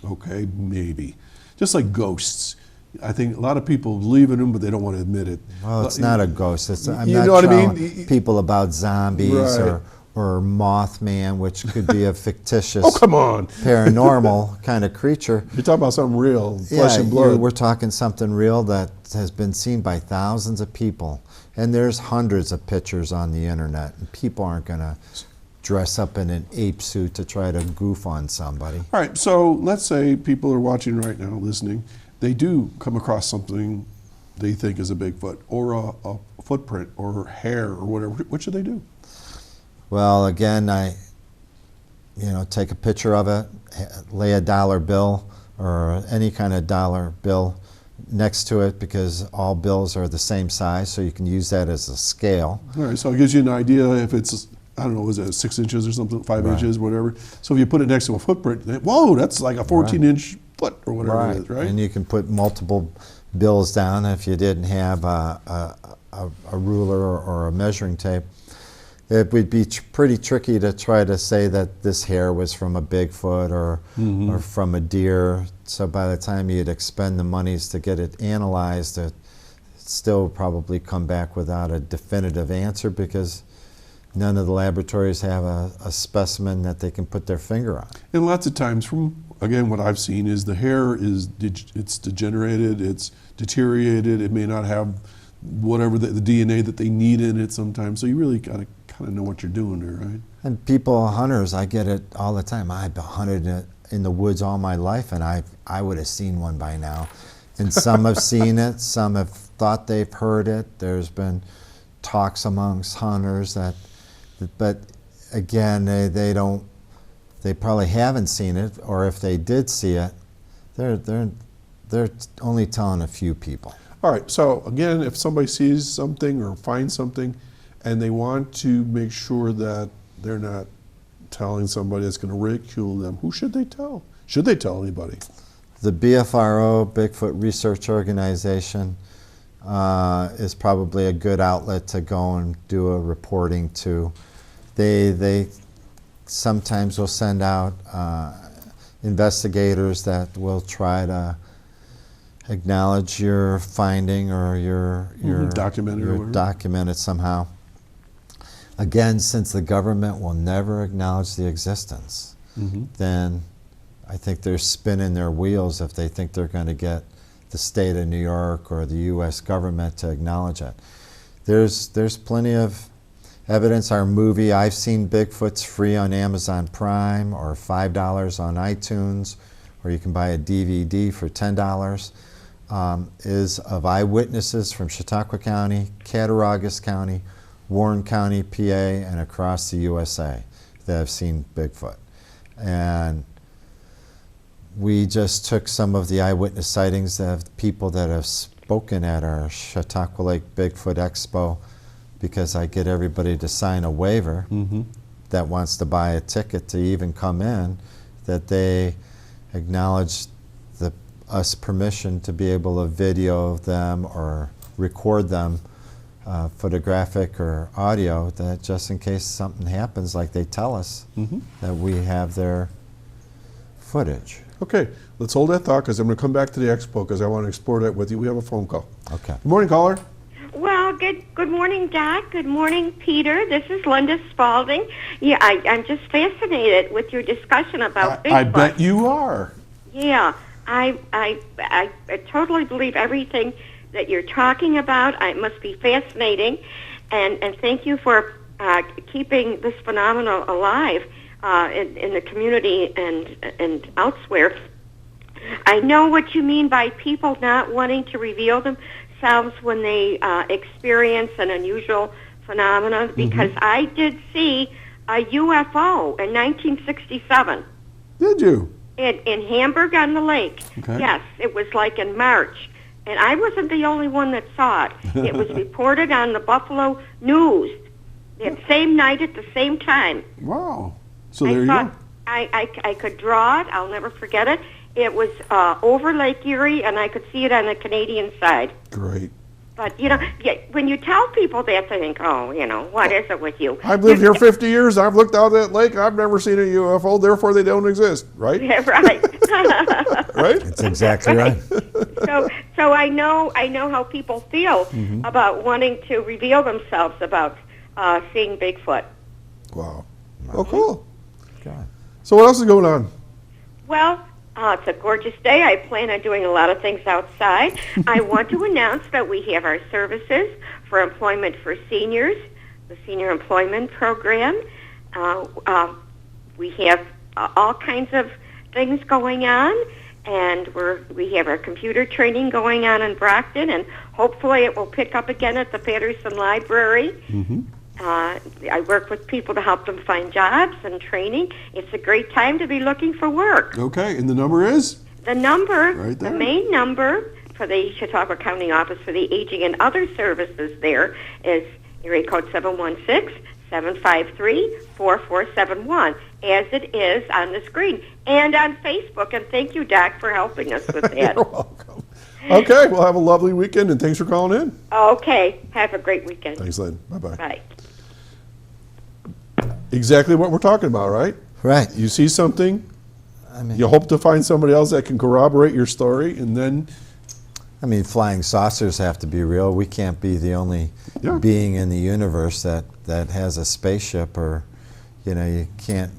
okay, maybe. Just like ghosts. I think a lot of people believe in them, but they don't want to admit it. Well, it's not a ghost. I'm you not know what I telling mean? people about zombies Right. or Mothman, which could be a fictitious Oh, come on. paranormal kind of creature. You're talking about something real, flesh and blood. We're talking something real that has been seen by thousands of people. And there's hundreds of pictures on the internet, and people aren't going to dress up in an ape suit to try to goof on somebody. All right, so let's say people are watching right now, listening. They do come across something they think is a Bigfoot, or a footprint, or hair, or whatever. What should they do? Well, again, take a picture of it, lay a dollar bill or any kind of dollar bill next to it, because all bills are the same size, so you can use that as a scale. All right, so it gives you an idea if it's, I don't know, is it 6 inches or something, 5 Right. inches, whatever. So if you put it next to a footprint, then, whoa, that's like a 14-inch foot or whatever it is, right? And you can put multiple bills down if you didn't have a ruler or a measuring tape. It would be pretty tricky to try to say that this hair was from a Bigfoot or from a deer. So by the time you'd expend the monies to get it analyzed, it still probably come back without a definitive answer, because none of the laboratories have a specimen that they can put their finger on. And lots of times, from again what I've seen is the hair is it's degenerated, it's deteriorated. It may not have whatever the DNA that they need in it sometimes. So you really got to kind of know what you're doing there, right? And people, hunters, I get it all the time. I've hunted in the woods all my life, and I would have seen one by now. And some have seen it, some have thought they've heard it. There's been talks amongst hunters but again, they probably haven't seen it, or if they did see it, they're only telling a few people. All right, so again, if somebody sees something or finds something and they want to make sure that they're not telling somebody that's going to ridicule them, who should they tell? Should they tell anybody? The BFRO, Bigfoot Research Organization, is probably a good outlet to go and do a reporting to. They sometimes will send out investigators that will try to acknowledge your finding or your document it somehow. Again, since the government will never acknowledge the existence, then I think they're spinning their wheels if they think they're going to get the state of New York or the U.S. government to acknowledge it. There's plenty of evidence. Our movie, I've Seen Bigfoot's free on Amazon Prime, or $5 on iTunes, or you can buy a DVD for $10, is of eyewitnesses from Chautauqua County, Cattaraugus County, Warren County, PA, and across the USA that have seen Bigfoot. And we just took some of the eyewitness sightings of people that have spoken at our Chautauqua Lake Bigfoot Expo, because I get everybody to sign a waiver that wants to buy a ticket to even come in, that they acknowledge us permission to be able to video them or record them, photographic or audio, that just in case something happens, like they tell us, that we have their footage. Okay, let's hold that thought, because I'm going to come back to the expo because I want to explore that with you. We have a phone call. Okay. Good morning, caller. Well, good morning, Doc. Good morning, Peter. This is Linda Spalding. Yeah, I'm just fascinated with your discussion about Bigfoot. I bet you are. Yeah, I totally believe everything that you're talking about. It must be fascinating, and thank you for keeping this phenomenon alive in the community and elsewhere. I know what you mean by people not wanting to reveal themselves when they experience an unusual phenomenon, because I did see a UFO in 1967. Did you? In Hamburg on the Lake. Okay. Yes, it was like in March. And I wasn't the only one that saw it. It was reported on the Buffalo News that same night at the same time. Wow. So there you go. I could draw it. I'll never forget it. It was over Lake Erie, and I could see it on the Canadian side. Great. But, when you tell people that, they think, oh, what is it with you? I've lived here 50 years. I've looked out that lake. I've never seen a UFO. Therefore, they don't exist, right? Yeah, right. Right? That's exactly right. So I know how people feel about wanting to reveal themselves about seeing Bigfoot. Wow. Oh, cool. God. So what else is going on? Well, it's a gorgeous day. I plan on doing a lot of things outside. I want to announce that we have our services for employment for seniors, the Senior Employment Program. We have all kinds of things going on, and we have our computer training going on in Brockton, and hopefully it will pick up again at the Patterson Library. I work with people to help them find jobs and training. It's a great time to be looking for work. Okay, and the number is? The number, right there. The main number for the Chautauqua County Office for the Aging and Other Services there is area code 716-753-4471, as it is on the screen, and on Facebook. And thank you, Doc, for helping us with that. You're welcome. Okay, well, have a lovely weekend, and thanks for calling in. Okay, have a great weekend. Thanks, Lynn. Bye-bye. Bye. Exactly what we're talking about, right? Right. You see something, I mean, you hope to find somebody else that can corroborate your story, and then... flying saucers have to be real. We can't be the only being in the universe that has a spaceship, or, you can't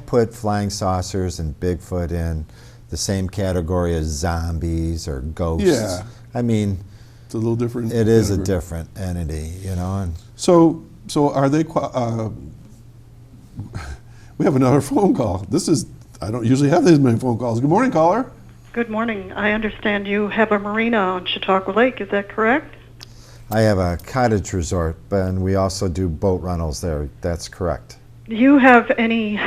put flying saucers and Bigfoot in the same category as zombies or ghosts. Yeah. It's a little different. It is a different entity, And So are they? We have another phone call. This is I don't usually have these many phone calls. Good morning, caller. Good morning. I understand you have a marina on Chautauqua Lake. Is that correct? I have a cottage resort, and we also do boat rentals there. That's correct. Do you have any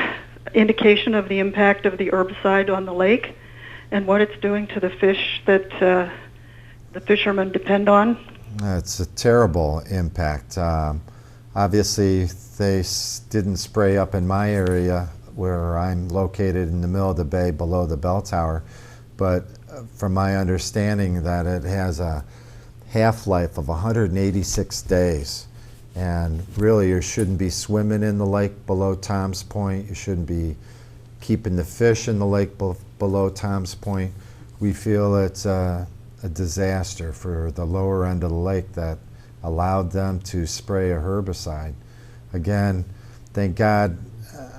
indication of the impact of the herbicide on the lake and what it's doing to the fish that the fishermen depend on? It's a terrible impact. Obviously, they didn't spray up in my area where I'm located in the middle of the bay below the bell tower, but from my understanding that it has a half-life of 186 days. And really, you shouldn't be swimming in the lake below Tom's Point. You shouldn't be keeping the fish in the lake below Tom's Point. We feel it's a disaster for the lower end of the lake that allowed them to spray a herbicide. Again, thank God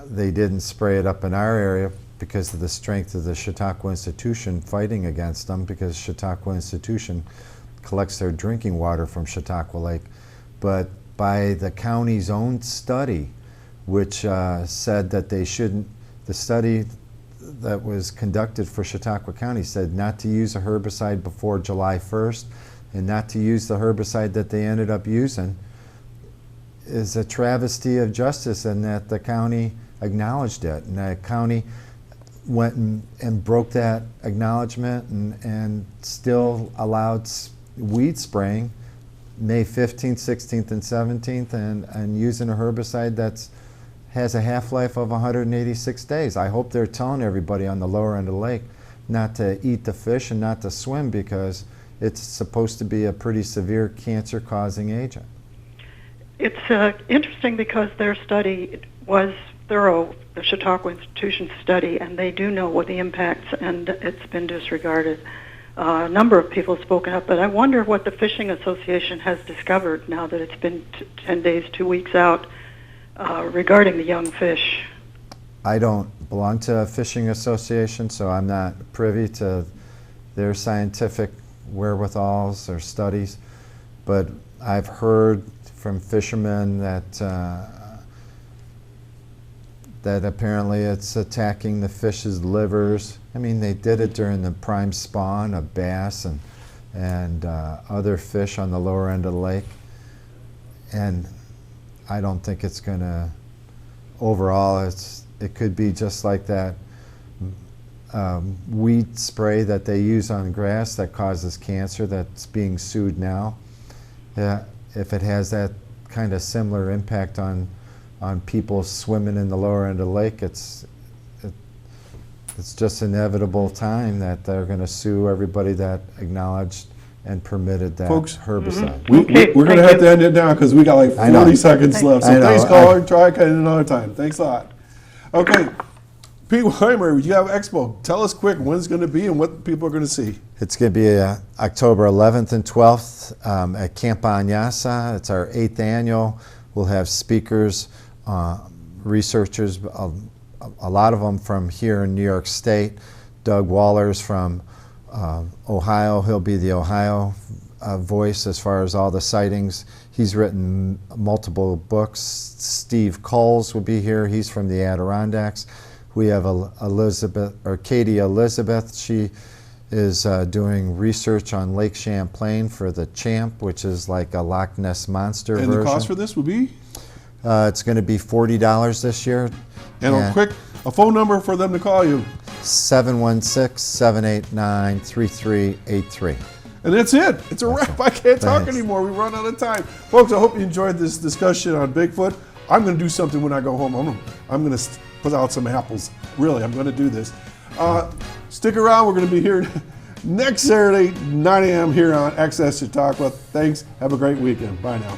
they didn't spray it up in our area because of the strength of the Chautauqua Institution fighting against them, because Chautauqua Institution collects their drinking water from Chautauqua Lake. But by the county's own study, which said that they shouldn't, the study that was conducted for Chautauqua County said not to use a herbicide before July 1st and not to use the herbicide that they ended up using, is a travesty of justice, and that the county acknowledged it. And the county went and broke that acknowledgement and still allowed weed spraying May 15th, 16th, and 17th, and using a herbicide that's has a half-life of 186 days. I hope they're telling everybody on the lower end of the lake not to eat the fish and not to swim, because it's supposed to be a pretty severe cancer-causing agent. It's interesting because their study was thorough, the Chautauqua Institution study, and they do know what the impacts, and it's been disregarded. A number of people have spoken up, but I wonder what the Fishing Association has discovered now that it's been 10 days, 2 weeks out, regarding the young fish. I don't belong to a fishing association, so I'm not privy to their scientific wherewithals or studies, but I've heard from fishermen that that apparently it's attacking the fish's livers. I mean, they did it during the prime spawn of bass and other fish on the lower end of the lake, and I don't think it's going to, overall, it could be just like that weed spray that they use on grass that causes cancer that's being sued now. If it has that kind of similar impact on people swimming in the lower end of the lake, it's just inevitable time that they're going to sue everybody that acknowledged and permitted that herbicide. Mm-hmm. We're going to have to end it now because we got like 40 seconds left. So thanks, caller. Try again another time. Thanks a lot. Okay, Pete Wiemer, you have Expo. Tell us quick when it's going to be and what people are going to see. It's going to be October 11th and 12th at Camp Anyasa. It's our 8th annual. We'll have speakers, researchers, a lot of them from here in New York State. Doug Waller's from Ohio. He'll be the Ohio voice as far as all the sightings. He's written multiple books. Steve Coles will be here. He's from the Adirondacks. We have Katie Elizabeth. She is doing research on Lake Champlain for the Champ, which is like a Loch Ness Monster version. And the cost for this will be? It's going to be $40 this year. And a phone number for them to call you. 716-789-3383. And that's it. It's a wrap. I can't talk anymore. We run out of time. Folks, I hope you enjoyed this discussion on Bigfoot. I'm going to do something when I go home. I'm going to put out some apples. Really, I'm going to do this. Stick around. We're going to be here next Saturday, 9 a.m. here on Access Chautauqua. Thanks. Have a great weekend. Bye now.